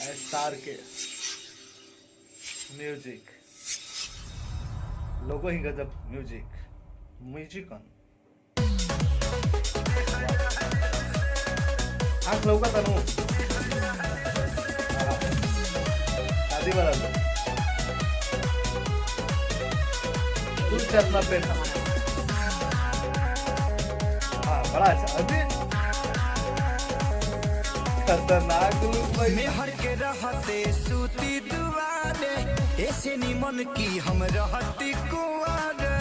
star के music लोगो ही गजब music on आंख लौका तनु शादी वाला तू चश्मा पहना हाँ बड़ा अच्छा अभी खतरनाक लुक भाई मेहर के रहते सूती दुआरे ऐसे निमन की हम रहती कुआरे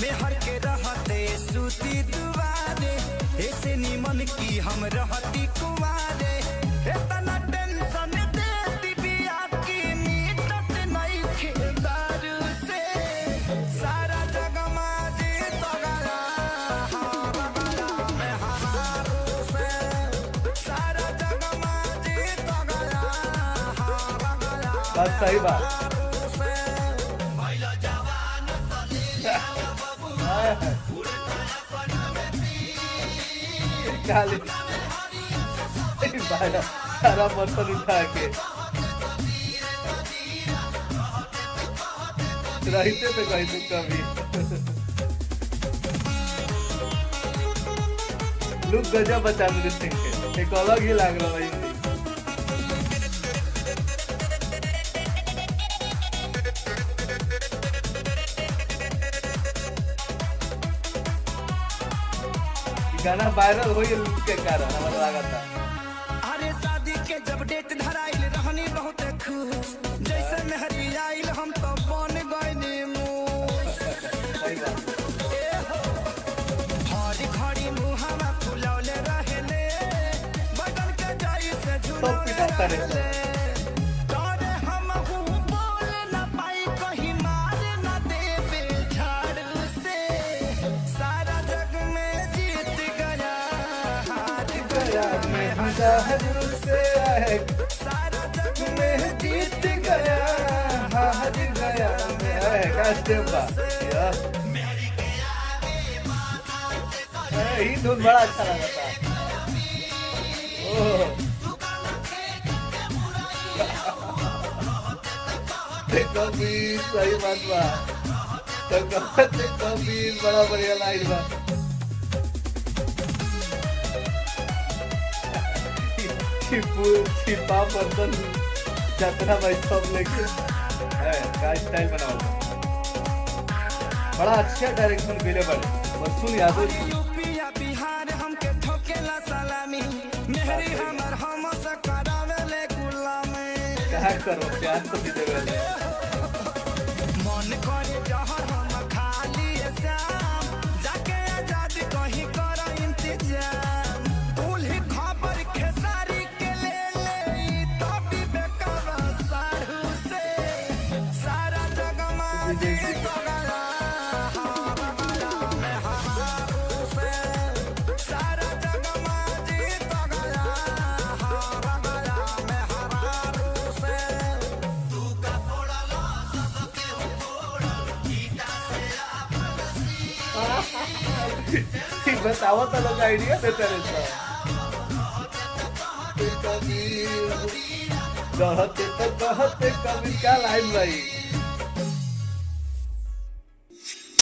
मेहर के रहते सूती दुआरे ऐसे निमन की हम रहती कुआरे इतना टेंशन देती बिया की मीटत नहीं खेदार से सारा जग माजी तो गया बात सही बात सारा बर्तन उठा के रहते तो कहीं तू कभी लुक गजब बचा सिंह के एक अलग ही लाग रहा भाई गाना वायरल हो के कारण हमारा लगा था अरे शादी के जब डेट धराइल रहनी बहुत खुश जैसे मेहरी आइल हम तो बन गइनी मूस हरी खड़ी मुहावा फुलौले रहेले बदन के जाई से झूला रहेले तोरे हम हूं बोल ना पाई कहीं मार ना देवे झाड़ से सारा जग में जीत गया से सारा जग में जीत गया हार गया ये धुन बड़ा अच्छा लगा था कबीर सही बात बा कबीर बड़ा बढ़िया लाइन बा छिपा बर्तन जतना भाई सब लेके का स्टाइल बनाओ बड़ा अच्छा डायरेक्शन मिले बड़े वसूल यादव यूपीया बिहार हमके ठोकेला सलामी मेहरी हमर हम से करावेले गुलामी क्या करो प्यार तो भी देवे मन करे जहर हम खाली शाम जाके आजाद कहीं कर इंतजाम दूल्ही खबर खेसारी के ले तो भी बेकार सारू से सारा जग माजी तो गया सारा जग माजी तो गया बताओ तो लोग आइडिया देते रहता कहते तो कहते कभी क्या लाइन भाई